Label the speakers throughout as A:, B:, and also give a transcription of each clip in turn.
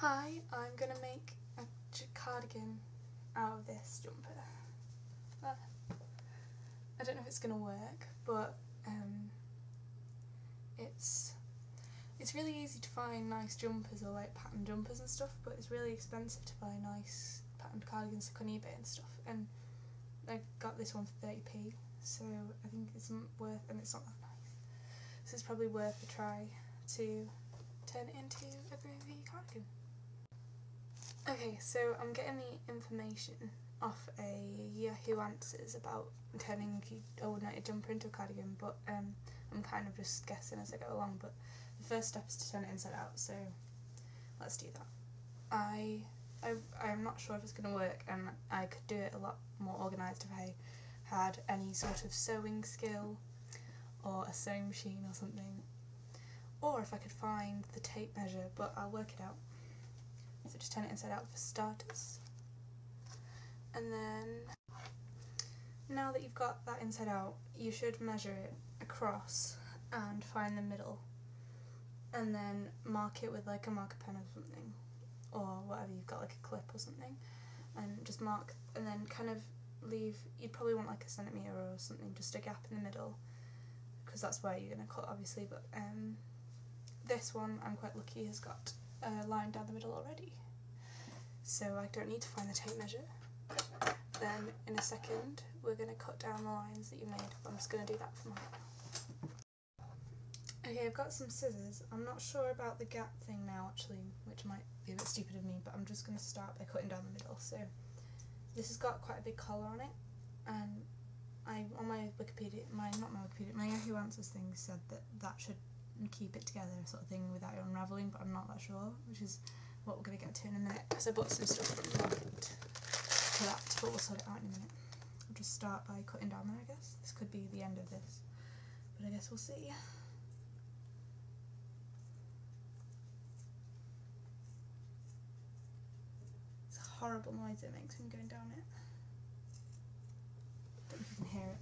A: Hi, I'm going to make a cardigan out of this jumper. I don't know if it's going to work, but it's really easy to find nice jumpers or like patterned jumpers and stuff, but it's really expensive to buy nice patterned cardigans like on eBay and stuff, and I got this one for 30p, so I think it's worth, and it's not that nice, so it's probably worth a try to turn it into a groovy cardigan. Okay, so I'm getting the information off a Yahoo Answers about turning a coordinated jumper into a cardigan, but I'm kind of just guessing as I go along, but the first step is to turn it inside out, so let's do that. I'm not sure if it's going to work, and I could do it a lot more organised if I had any sort of sewing skill or a sewing machine or something, or if I could find the tape measure, but I'll work it out. So just turn it inside out for starters, and then now that you've got that inside out, you should measure it across and find the middle, and then mark it with like a marker pen or something, or whatever you've got, like a clip or something, and just mark, and then kind of leave, you'd probably want like a centimetre or something, just a gap in the middle, because that's where you're going to cut obviously, but this one, I'm quite lucky, has got a line down the middle already, so I don't need to find the tape measure. Then in a second we're going to cut down the lines that you made, but I'm just going to do that for now. Okay, I've got some scissors. I'm not sure about the gap thing now actually, which might be a bit stupid of me, but I'm just going to start by cutting down the middle. So this has got quite a big collar on it, and on my Wikipedia, my Yahoo Answers thing said that should keep it together sort of thing without it unravelling, but I'm not that sure, which is what we're going to get to in a minute, because I bought some stuff from the market for that, but we'll sort it out in a minute. I'll just start by cutting down there, I guess. This could be the end of this, but I guess we'll see. It's a horrible noise it makes when going down it. I don't know if you can hear it.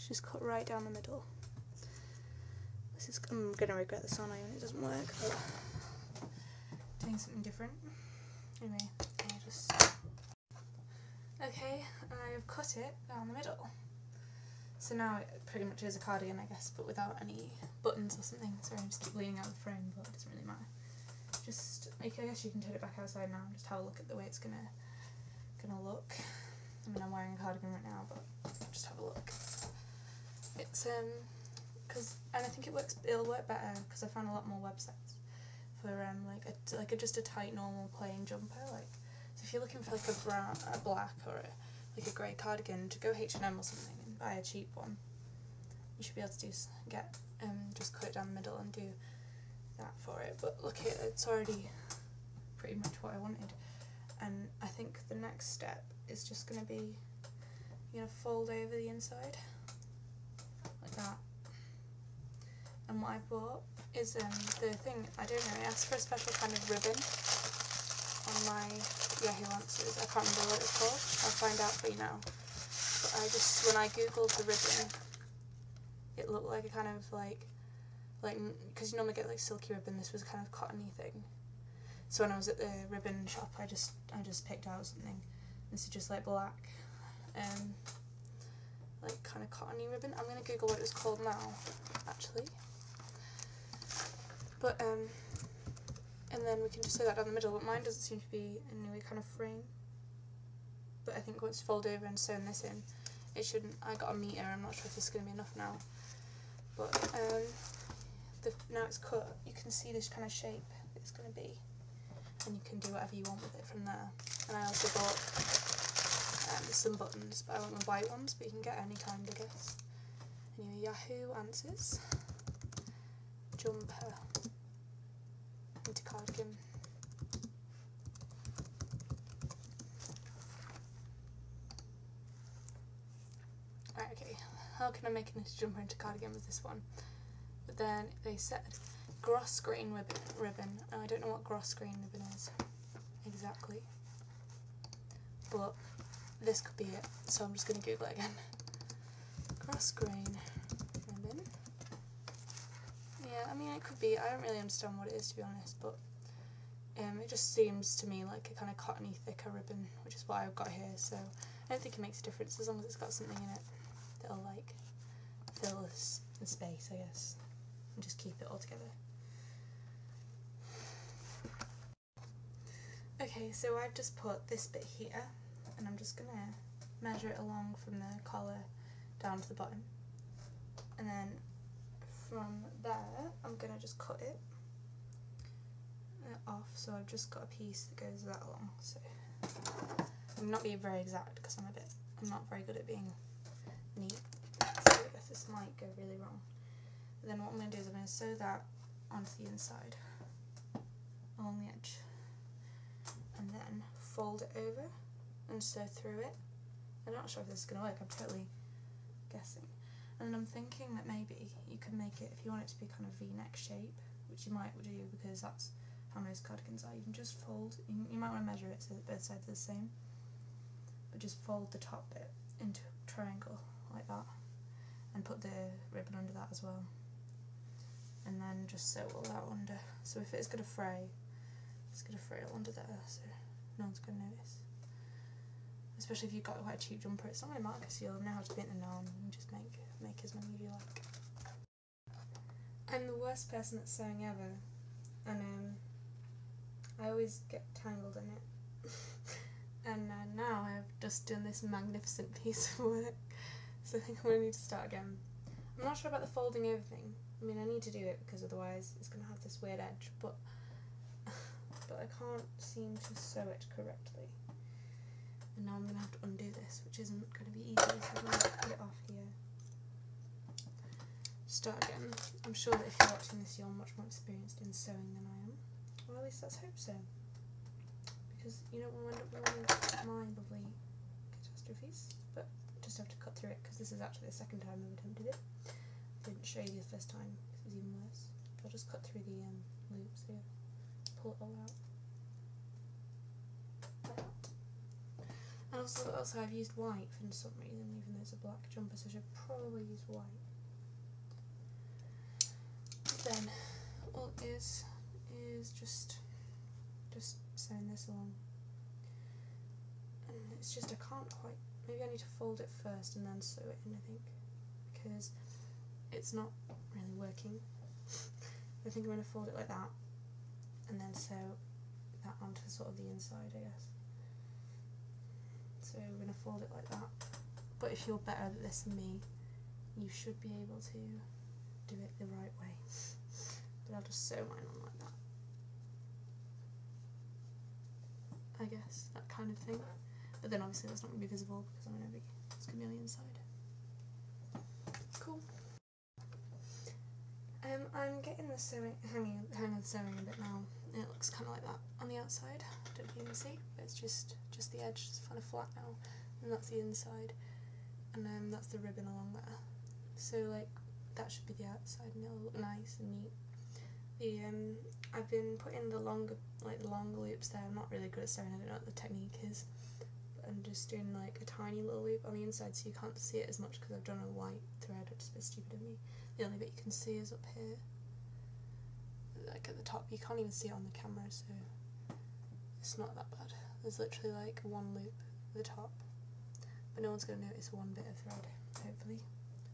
A: Just cut right down the middle. This is, I'm going to regret this, aren't I, when it doesn't work, but doing something different. Anyway, I'll just... Okay, I've cut it down the middle. So now it pretty much is a cardigan, I guess, but without any buttons or something. Sorry, I just keep leaning out of the frame, but it doesn't really matter. Just, like, I guess you can turn it back outside now and just have a look at the way it's gonna look. I mean, I'm wearing a cardigan right now, but just have a look. It's and I think it'll work better because I found a lot more websites for just a tight normal plain jumper. Like, so if you're looking for like a black or like a grey cardigan, to go H&M or something and buy a cheap one. You should be able to just cut it down the middle and do that for it. But look, it's already pretty much what I wanted. And I think the next step is just going to be, you're going to fold over the inside like that. And what I bought is the thing, I don't know, it asked for a special kind of ribbon on my Yahoo Answers. I can't remember what it's called. I'll find out for you now. But when I googled the ribbon, it looked like a kind of like because you normally get like silky ribbon, this was a kind of cottony thing. So when I was at the ribbon shop, I just picked out something. This is just like black, like kind of cottony ribbon. I'm gonna Google what it was called now, actually. But and then we can just sew that down the middle. But mine doesn't seem to be in any kind of frame. But I think once you fold over and sew this in, it shouldn't. I got a metre. I'm not sure if this is gonna be enough now. But now it's cut, you can see this kind of shape it's gonna be. And you can do whatever you want with it from there. And I also bought some buttons, but I want the white ones, but you can get any kind, I guess. Anyway, Yahoo Answers, jumper into cardigan. Right, okay, how can I make a jumper into cardigan with this one? But then they said gross grain ribbon. I don't know what gross grain ribbon is exactly, but this could be it, so I'm just going to Google it again. grass grain ribbon. Yeah, I mean it could be, I don't really understand what it is to be honest, but it just seems to me like a kind of cottony thicker ribbon, which is what I've got here, so I don't think it makes a difference as long as it's got something in it that'll like fill the space, I guess, and just keep it all together. Okay, so I've just put this bit here, and I'm just gonna measure it along from the collar down to the bottom, and then from there I'm gonna just cut it off. So I've just got a piece that goes that long. So I'm not being very exact because I'm not very good at being neat. So I guess this might go really wrong. And then what I'm gonna do is I'm gonna sew that onto the inside along the edge, and then fold it over and sew through it. I'm not sure if this is going to work, I'm totally guessing. And then I'm thinking that maybe you can make it, if you want it to be kind of V-neck shape, which you might do because that's how most cardigans are, you can just fold, you might want to measure it so that both sides are the same, but just fold the top bit into a triangle like that, and put the ribbon under that as well. And then just sew all that under. So if it's going to fray, it's going to fray all under there, so no one's going to notice. Especially if you've got quite a cheap jumper, it's not going to matter because you'll know how to paint them now and just make as many as you like. I'm the worst person at sewing ever, and I always get tangled in it. And now I've just done this magnificent piece of work, so I think I'm going to need to start again. I'm not sure about the folding over thing. I mean, I need to do it because otherwise it's going to have this weird edge, but I can't seem to sew it correctly. And now I'm going to have to undo this, which isn't going to be easy, so I'm going to put it off here. Start again. I'm sure that if you're watching this you're much more experienced in sewing than I am. Or at least let's hope so. Because you don't want to end up with my lovely catastrophes, but just have to cut through it because this is actually the second time I've attempted it. I didn't show you the first time because it was even worse. I'll just cut through the loops here, pull it all out. Like that. And also I've used white for some reason, even though it's a black jumper, so I should probably use white. Then all it is just sewing this along. And it's just I can't quite, maybe I need to fold it first and then sew it in, I think, because it's not really working. I think I'm going to fold it like that and then sew that onto sort of the inside, I guess. So we're going to fold it like that. But if you're better at this than me, you should be able to do it the right way. But I'll just sew mine on like that. I guess, that kind of thing. But then obviously that's not going to be visible because it's going to be on the inside. Cool. I'm getting the hang of the sewing a bit now. It looks kind of like that on the outside. Don't know if you can see, but it's just the edge is kind of flat now, and that's the inside, and that's the ribbon along there. So like that should be the outside, and it'll look nice and neat. I've been putting the longer loops there. I'm not really good at sewing. I don't know what the technique is, but I'm just doing like a tiny little loop on the inside, so you can't see it as much because I've done a white thread, which is a bit stupid of me. The only bit you can see is up here, like at the top. You can't even see it on the camera, so it's not that bad. There's literally like one loop at the top, but no one's going to notice one bit of thread, hopefully.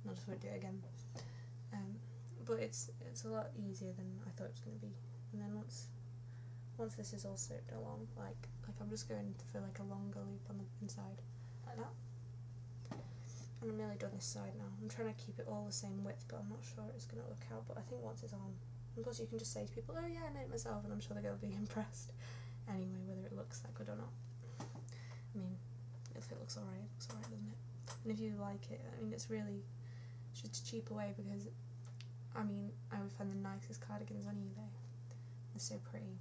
A: And I just won't do it again. But it's a lot easier than I thought it was going to be. And then once this is all sewed along, like I'm just going for like a longer loop on the inside, like that. And I'm nearly done this side now. I'm trying to keep it all the same width, but I'm not sure it's going to look out. But I think once it's on, and plus you can just say to people, oh yeah, I made it myself, and I'm sure they're going to be impressed. Anyway, whether it looks that good or not. I mean, if it looks alright, it looks alright, doesn't it? And if you like it, I mean, it's just a cheaper way because, I mean, I would find the nicest cardigans on eBay. They're so pretty.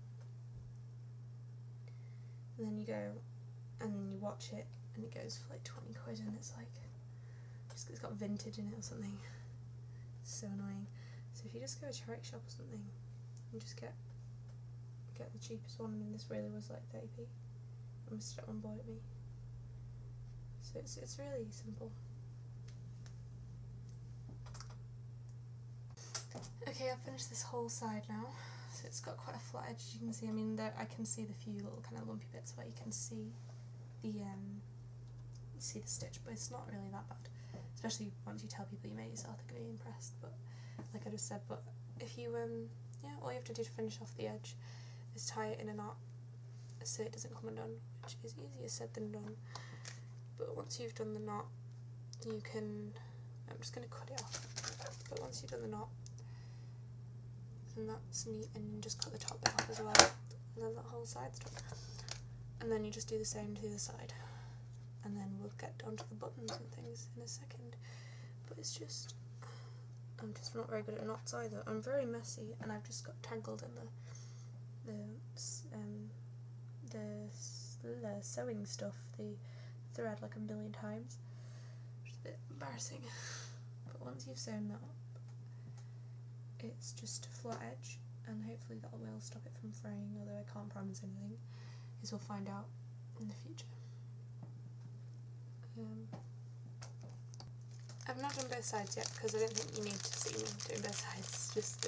A: And then you go, and then you watch it, and it goes for like 20 quid, and it's like, it's got vintage in it or something. It's so annoying. So if you just go to a charity shop or something, and just get the cheapest one, and this really was like 30p. And Mr. One bought it me. So it's really simple. I've finished this whole side now, so it's got quite a flat edge, as you can see. I mean, there, I can see the few little kind of lumpy bits where you can see the stitch, but it's not really that bad. Especially once you tell people you made it yourself, they're going to be impressed. But like I just said, but if you yeah, all you have to do to finish off the edge is tie it in a knot so it doesn't come undone, which is easier said than done. But once you've done the knot, you can, I'm just going to cut it off, but once you've done the knot, then that's neat, and you just cut the top bit off as well, and then that whole side's done. And then you just do the same to the other side, and then we'll get onto the buttons and things in a second. But it's just, I'm just not very good at knots either. I'm very messy, and I've just got tangled in the sewing stuff, the thread, like a million times, which is a bit embarrassing. But once you've sewn that up, it's just a flat edge, and hopefully that will stop it from fraying, although I can't promise anything, because we'll find out in the future. I've not done both sides yet because I don't think you need to see me doing both sides. Just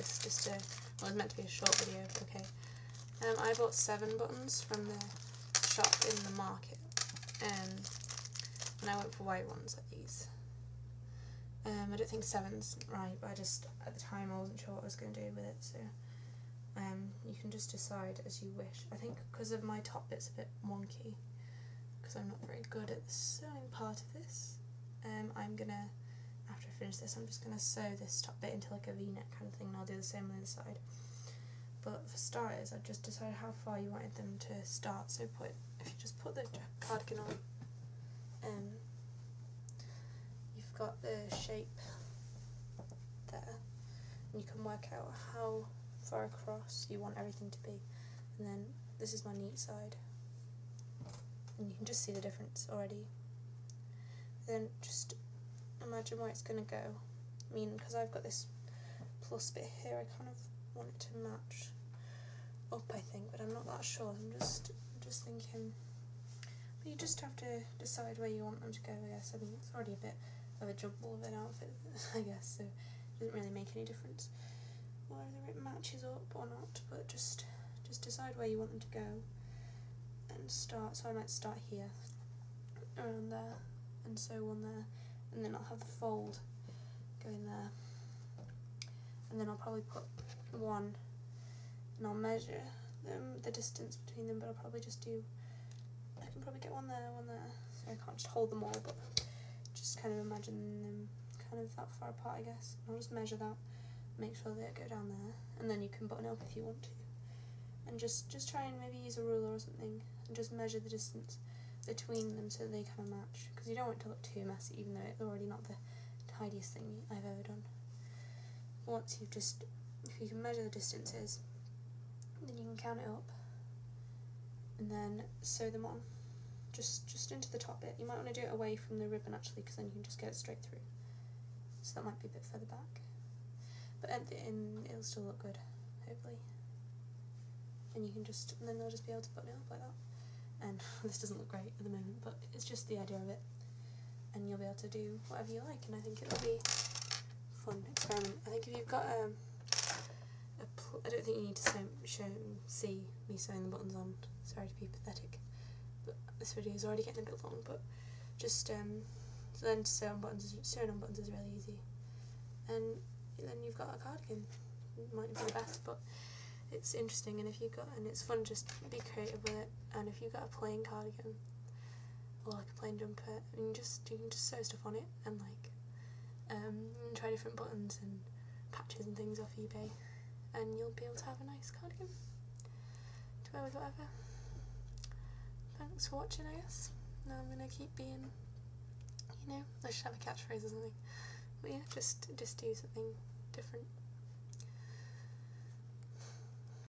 A: well, it's meant to be a short video, okay. I bought 7 buttons from the shop in the market, and I went for white ones like these. I don't think 7's right, but I just, at the time I wasn't sure what I was going to do with it, so you can just decide as you wish. I think because of my top bit's a bit wonky, because I'm not very good at the sewing part of this, I'm gonna, after I finish this, I'm just gonna sew this top bit into like a v-neck kind of thing, and I'll do the same on the other side. But for starters, I've just decided how far you wanted them to start, so if you just put the cardigan on, you've got the shape there, and you can work out how far across you want everything to be. And then this is my neat side, and you can just see the difference already. Then just imagine where it's going to go. I mean, because I've got this plus bit here, I kind of want it to match up, I think, but I'm not that sure. I'm just thinking. But you just have to decide where you want them to go, I guess. I mean, it's already a bit of a jumble of an outfit, I guess, so it doesn't really make any difference whether it matches up or not, but just decide where you want them to go and start. So I might start here, around there, and sew one there, and then I'll have the fold going there, and then I'll probably put one, and I'll measure the distance between them, but I'll probably just do, I can probably get one there, so I can't just hold them all, but just kind of imagine them kind of that far apart, I guess. I'll just measure that, make sure they go down there, and then you can button it up if you want to, and just try and maybe use a ruler or something, and just measure the distance between them so they kind of match, because you don't want it to look too messy, even though it's already not the tidiest thing I've ever done. Once you've just, if you can measure the distances, then you can count it up, and then sew them on, just into the top bit. You might want to do it away from the ribbon actually, because then you can just get it straight through, so that might be a bit further back, but at the end it'll still look good, hopefully, and you can just, and then they'll just be able to button it up like that. And this doesn't look great at the moment, but it's just the idea of it, and you'll be able to do whatever you like, and I think it'll be a fun experiment. I think if you've got I don't think you need to see me sewing the buttons on, sorry to be pathetic, but this video is already getting a bit long, but just learn to sew on buttons. Sewing on buttons is really easy, and then you've got a cardigan. It might not be the best, but it's interesting, and it's fun, just be creative with it. And if you've got a plain cardigan or like a plain jumper, and you can just sew stuff on it, and like try different buttons and patches and things off eBay, and you'll be able to have a nice cardigan to wear with whatever. Thanks for watching, I guess. Now I'm gonna keep being, I should have a catchphrase or something. But yeah, just do something different.